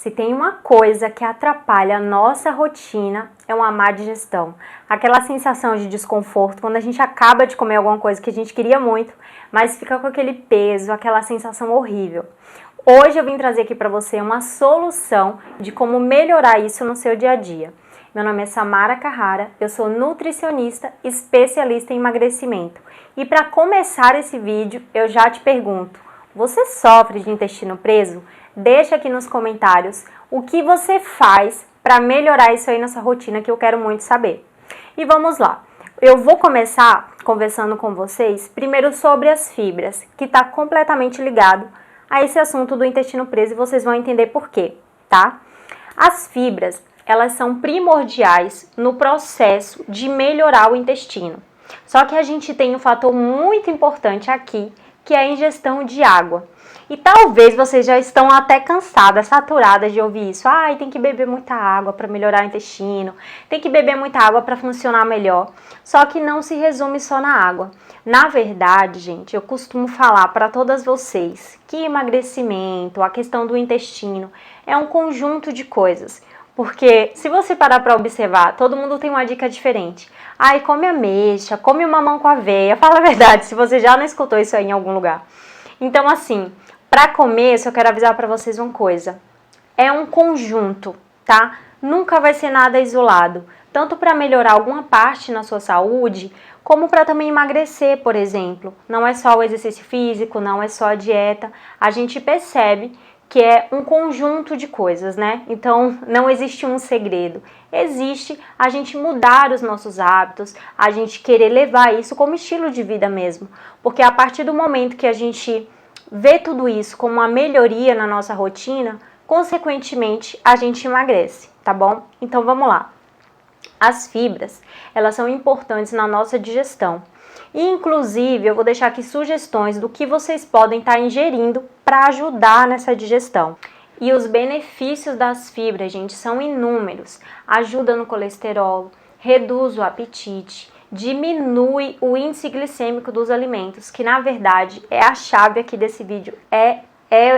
Se tem uma coisa que atrapalha a nossa rotina, é uma má digestão. Aquela sensação de desconforto quando a gente acaba de comer alguma coisa que a gente queria muito, mas fica com aquele peso, aquela sensação horrível. Hoje eu vim trazer aqui para você uma solução de como melhorar isso no seu dia a dia. Meu nome é Samara Carrara, eu sou nutricionista especialista em emagrecimento. E para começar esse vídeo, eu já te pergunto, você sofre de intestino preso? Deixa aqui nos comentários o que você faz para melhorar isso aí na sua rotina, que eu quero muito saber. E vamos lá. Eu vou começar conversando com vocês primeiro sobre as fibras, que está completamente ligado a esse assunto do intestino preso e vocês vão entender por quê, tá? As fibras, elas são primordiais no processo de melhorar o intestino. Só que a gente tem um fator muito importante aqui, que é a ingestão de água. E talvez vocês já estão até cansadas, saturadas de ouvir isso. Ai, tem que beber muita água para melhorar o intestino, tem que beber muita água para funcionar melhor. Só que não se resume só na água. Na verdade, gente, eu costumo falar para todas vocês que emagrecimento, a questão do intestino, é um conjunto de coisas. Porque se você parar para observar, todo mundo tem uma dica diferente. Ai, come ameixa, come o mamão com aveia. Fala a verdade, se você já não escutou isso aí em algum lugar. Então, assim, para começo, eu quero avisar para vocês uma coisa. É um conjunto, tá? Nunca vai ser nada isolado. Tanto para melhorar alguma parte na sua saúde, como para também emagrecer, por exemplo. Não é só o exercício físico, não é só a dieta. A gente percebe que é um conjunto de coisas, né? Então, não existe um segredo. Existe a gente mudar os nossos hábitos, a gente querer levar isso como estilo de vida mesmo. Porque a partir do momento que a gente vê tudo isso como uma melhoria na nossa rotina, consequentemente, a gente emagrece, tá bom? Então, vamos lá. As fibras, elas são importantes na nossa digestão. E, inclusive, eu vou deixar aqui sugestões do que vocês podem estar ingerindo para ajudar nessa digestão. E os benefícios das fibras, gente, são inúmeros. Ajuda no colesterol, reduz o apetite, diminui o índice glicêmico dos alimentos, que na verdade é a chave aqui desse vídeo, é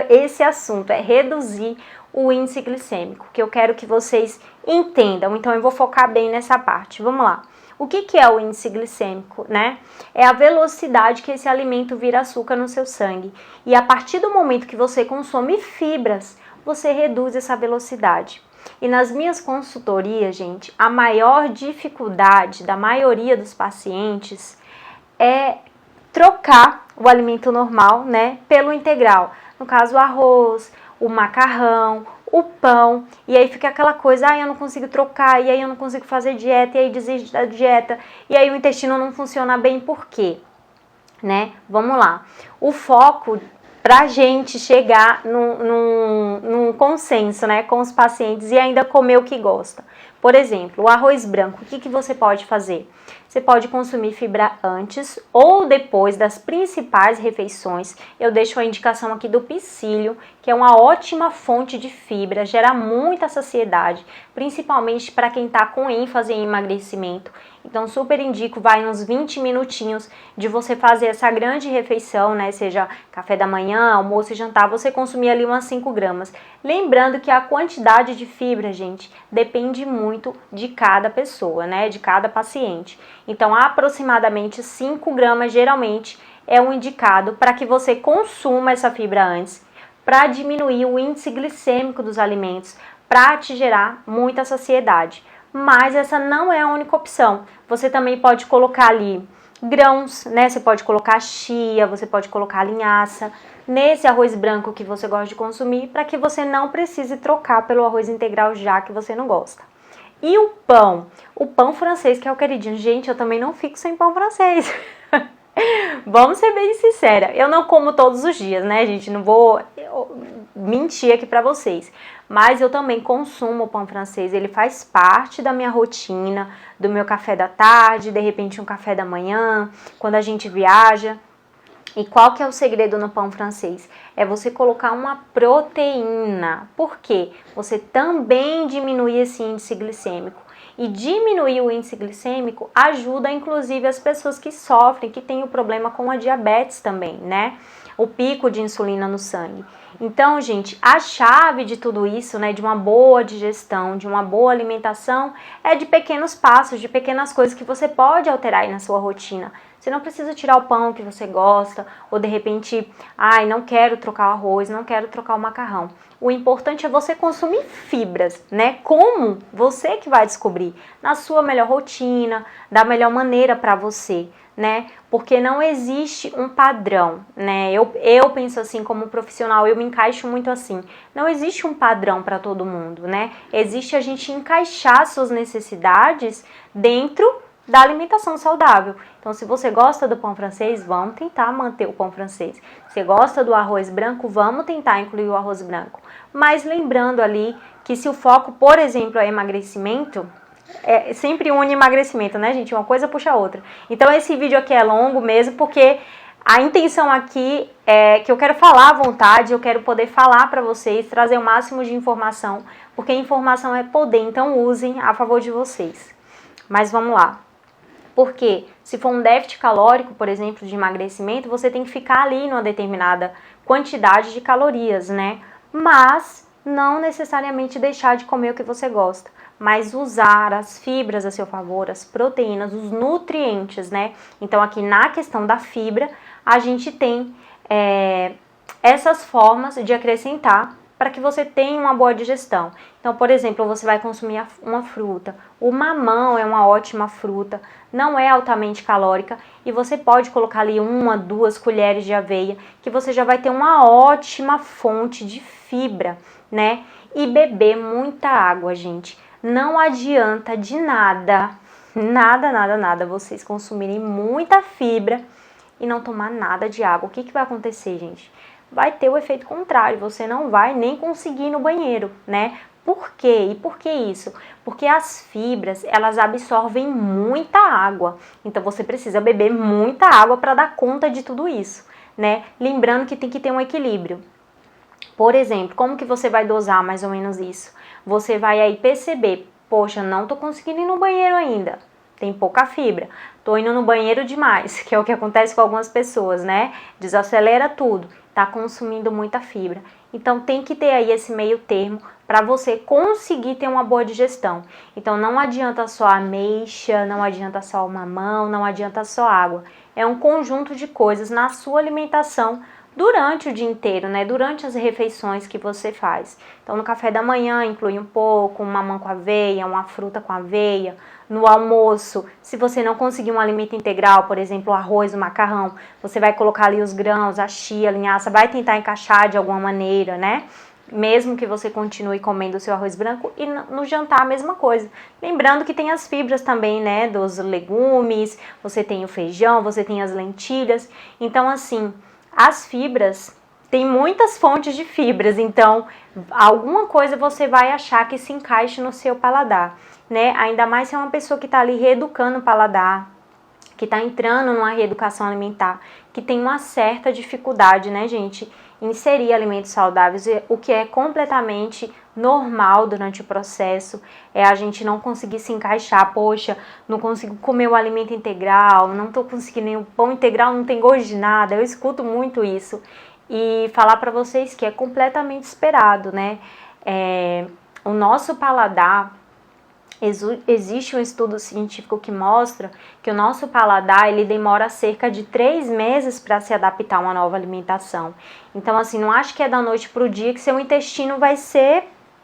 esse assunto, é reduzir o índice glicêmico, que eu quero que vocês entendam. Então eu vou focar bem nessa parte. Vamos lá. O que é o índice glicêmico, né? É a velocidade que esse alimento vira açúcar no seu sangue. E a partir do momento que você consome fibras, você reduz essa velocidade. E nas minhas consultorias, gente, a maior dificuldade da maioria dos pacientes é trocar o alimento normal, né, pelo integral. No caso, o arroz, o macarrão, o pão, e aí fica aquela coisa, eu não consigo trocar, e aí eu não consigo fazer dieta, e aí desisto da dieta, e aí o intestino não funciona bem, por quê? Né? Vamos lá. O foco pra gente chegar num consenso, né, com os pacientes e ainda comer o que gosta. Por exemplo, o arroz branco, o que você pode fazer? Você pode consumir fibra antes ou depois das principais refeições. Eu deixo a indicação aqui do psyllium, que é uma ótima fonte de fibra, gera muita saciedade, principalmente para quem está com ênfase em emagrecimento. Então, super indico, vai uns 20 minutinhos de você fazer essa grande refeição, né? Seja café da manhã, almoço e jantar, você consumir ali umas 5 gramas. Lembrando que a quantidade de fibra, gente, depende muito de cada pessoa, né? De cada paciente. Então, aproximadamente 5 gramas, geralmente, é o indicado para que você consuma essa fibra antes, para diminuir o índice glicêmico dos alimentos, para te gerar muita saciedade. Mas essa não é a única opção. Você também pode colocar ali grãos, né? Você pode colocar chia, você pode colocar linhaça nesse arroz branco que você gosta de consumir, para que você não precise trocar pelo arroz integral já que você não gosta. E o pão francês, que é o queridinho. Gente, eu também não fico sem pão francês. Vamos ser bem sincera, eu não como todos os dias, né, gente? Não vou mentir aqui pra vocês. Mas eu também consumo o pão francês, ele faz parte da minha rotina, do meu café da tarde, de repente um café da manhã, quando a gente viaja. E qual que é o segredo no pão francês? É você colocar uma proteína. Por quê? Você também diminui esse índice glicêmico. E diminuir o índice glicêmico ajuda, inclusive, as pessoas que sofrem, que têm o problema com a diabetes também, né? o pico de insulina no sangue. Então, gente, a chave de tudo isso, né, de uma boa digestão, de uma boa alimentação, é de pequenos passos, de pequenas coisas que você pode alterar aí na sua rotina. Você não precisa tirar o pão que você gosta, ou de repente, não quero trocar o arroz, não quero trocar o macarrão. O importante é você consumir fibras, né? Como? Você que vai descobrir, na sua melhor rotina, da melhor maneira para você, né? Porque não existe um padrão, né? Eu penso assim como profissional, eu me encaixo muito assim. Não existe um padrão para todo mundo, né? Existe a gente encaixar suas necessidades dentro da alimentação saudável. Então, se você gosta do pão francês, vamos tentar manter o pão francês. Se gosta do arroz branco, vamos tentar incluir o arroz branco. Mas lembrando ali que se o foco, por exemplo, é emagrecimento, sempre une emagrecimento, né, gente? Uma coisa puxa a outra. Então, esse vídeo aqui é longo mesmo, porque a intenção aqui é que eu quero falar à vontade, eu quero poder falar para vocês, trazer o máximo de informação, porque informação é poder, então usem a favor de vocês. Mas vamos lá. Porque se for um déficit calórico, por exemplo, de emagrecimento, você tem que ficar ali numa determinada quantidade de calorias, né? Mas não necessariamente deixar de comer o que você gosta, mas usar as fibras a seu favor, as proteínas, os nutrientes, né? Então aqui na questão da fibra, a gente tem essas formas de acrescentar para que você tenha uma boa digestão. Então, por exemplo, você vai consumir uma fruta. O mamão é uma ótima fruta, não é altamente calórica e você pode colocar ali 1, 2 colheres de aveia, que você já vai ter uma ótima fonte de fibra, né? E beber muita água, gente. Não adianta de nada, nada, vocês consumirem muita fibra e não tomar nada de água. O que vai acontecer, gente? Vai ter o efeito contrário, você não vai nem conseguir ir no banheiro, né? Por quê? E por que isso? Porque as fibras, elas absorvem muita água, então você precisa beber muita água para dar conta de tudo isso, né? Lembrando que tem que ter um equilíbrio. Por exemplo, como que você vai dosar mais ou menos isso? Você vai aí perceber, poxa, não tô conseguindo ir no banheiro ainda, tem pouca fibra, tô indo no banheiro demais, que é o que acontece com algumas pessoas, né? Desacelera tudo, tá consumindo muita fibra. Então tem que ter aí esse meio termo para você conseguir ter uma boa digestão. Então não adianta só ameixa, não adianta só o mamão, não adianta só água. É um conjunto de coisas na sua alimentação durante o dia inteiro, né? Durante as refeições que você faz. Então no café da manhã inclui um pouco, um mamão com aveia, uma fruta com aveia. No almoço, se você não conseguir um alimento integral, por exemplo, o arroz, o macarrão, você vai colocar ali os grãos, a chia, a linhaça, vai tentar encaixar de alguma maneira, né? Mesmo que você continue comendo o seu arroz branco, e no jantar a mesma coisa. Lembrando que tem as fibras também, né, dos legumes, você tem o feijão, você tem as lentilhas. Então, assim, as fibras, tem muitas fontes de fibras, então alguma coisa você vai achar que se encaixe no seu paladar, né? Ainda mais se é uma pessoa que está ali reeducando o paladar, que está entrando numa reeducação alimentar, que tem uma certa dificuldade, né, gente, em inserir alimentos saudáveis, o que é completamente normal durante o processo, é a gente não conseguir se encaixar, poxa, não consigo comer o alimento integral, não estou conseguindo nem o pão integral, não tem gosto de nada, eu escuto muito isso, e falar para vocês que é completamente esperado, né, o nosso paladar, existe um estudo científico que mostra que o nosso paladar, ele demora cerca de 3 meses para se adaptar a uma nova alimentação. Então, assim, não acho que é da noite para o dia que seu intestino vai ser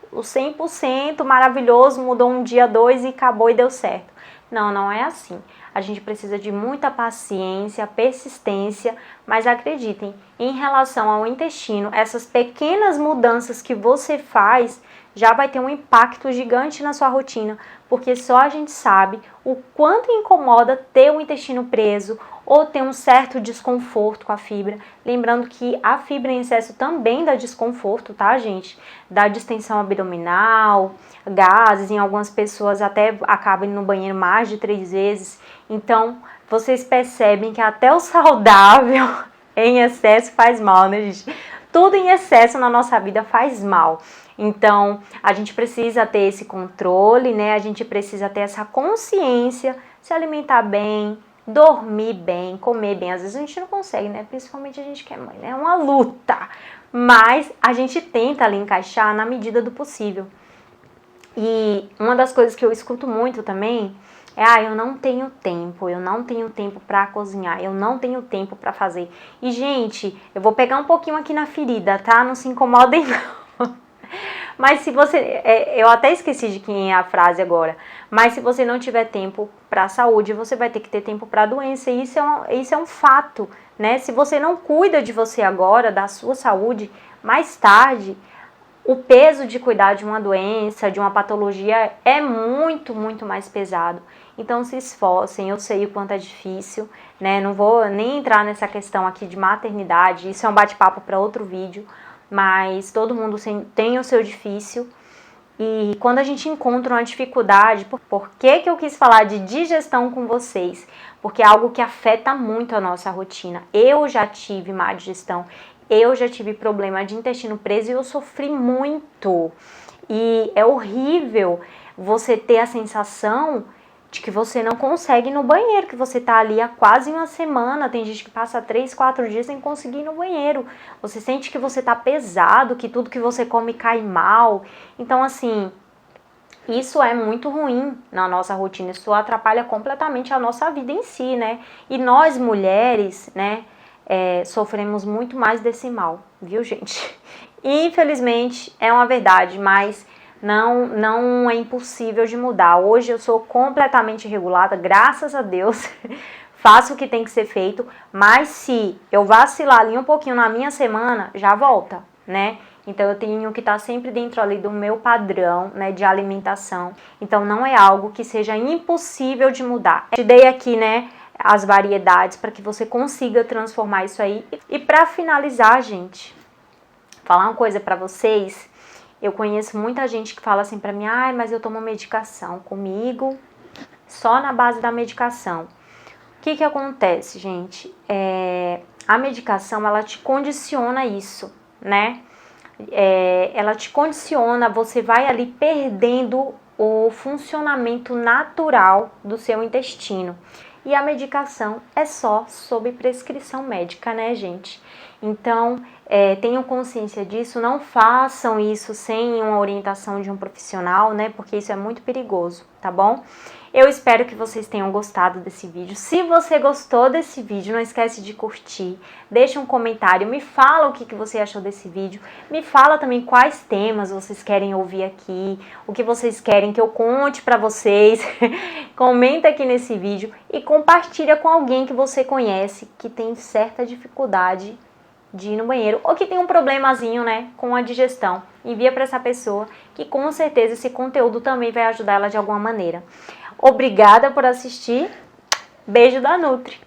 o 100% maravilhoso, mudou um dia, 2 e acabou e deu certo. Não, não é assim. A gente precisa de muita paciência, persistência, mas acreditem, em relação ao intestino, essas pequenas mudanças que você faz já vai ter um impacto gigante na sua rotina, porque só a gente sabe o quanto incomoda ter o intestino preso ou ter um certo desconforto com a fibra. Lembrando que a fibra em excesso também dá desconforto, tá, gente? Dá distensão abdominal, gases, em algumas pessoas até acabam indo no banheiro mais de 3 vezes. Então, vocês percebem que até o saudável em excesso faz mal, né, gente? Tudo em excesso na nossa vida faz mal. Então, a gente precisa ter esse controle, né? A gente precisa ter essa consciência, se alimentar bem, dormir bem, comer bem. Às vezes a gente não consegue, né? Principalmente a gente que é mãe, né? É uma luta. Mas a gente tenta ali encaixar na medida do possível. E uma das coisas que eu escuto muito também é: eu não tenho tempo pra cozinhar, eu não tenho tempo pra fazer. E, gente, eu vou pegar um pouquinho aqui na ferida, tá? Não se incomodem não. Mas se você, eu até esqueci de quem é a frase agora, mas se você não tiver tempo pra saúde, você vai ter que ter tempo pra doença, e isso é um fato, né? Se você não cuida de você agora, da sua saúde, mais tarde, o peso de cuidar de uma doença, de uma patologia é muito, muito mais pesado. Então se esforcem, eu sei o quanto é difícil, né? Não vou nem entrar nessa questão aqui de maternidade, isso é um bate-papo para outro vídeo, mas todo mundo tem o seu difícil. E quando a gente encontra uma dificuldade, por que eu quis falar de digestão com vocês? Porque é algo que afeta muito a nossa rotina. Eu já tive má digestão, eu já tive problema de intestino preso e eu sofri muito. E é horrível você ter a sensação de que você não consegue ir no banheiro, que você tá ali há quase uma semana, tem gente que passa 3, 4 dias sem conseguir ir no banheiro. Você sente que você tá pesado, que tudo que você come cai mal. Então, assim, isso é muito ruim na nossa rotina, isso atrapalha completamente a nossa vida em si, né? E nós mulheres, né, sofremos muito mais desse mal, viu, gente? Infelizmente, é uma verdade, mas não é impossível de mudar. Hoje eu sou completamente regulada, graças a Deus. Faço o que tem que ser feito, mas se eu vacilar ali um pouquinho na minha semana, já volta, né? Então eu tenho que estar sempre dentro ali do meu padrão, né, de alimentação. Então não é algo que seja impossível de mudar. Eu te dei aqui, né, as variedades para que você consiga transformar isso aí. E para finalizar, gente, falar uma coisa para vocês. Eu conheço muita gente que fala assim pra mim: mas eu tomo medicação. Comigo, só na base da medicação. O que acontece, gente? A medicação, ela te condiciona isso, né? Ela te condiciona, você vai ali perdendo o funcionamento natural do seu intestino. E a medicação é só sob prescrição médica, né, gente? Então, tenham consciência disso, não façam isso sem uma orientação de um profissional, né? Porque isso é muito perigoso, tá bom? Eu espero que vocês tenham gostado desse vídeo. Se você gostou desse vídeo, não esquece de curtir, deixa um comentário, me fala o que você achou desse vídeo, me fala também quais temas vocês querem ouvir aqui, o que vocês querem que eu conte pra vocês. Comenta aqui nesse vídeo e compartilha com alguém que você conhece que tem certa dificuldade de ir no banheiro ou que tem um problemazinho, né, com a digestão. Envia para essa pessoa que com certeza esse conteúdo também vai ajudar ela de alguma maneira. Obrigada por assistir. Beijo da Nutri.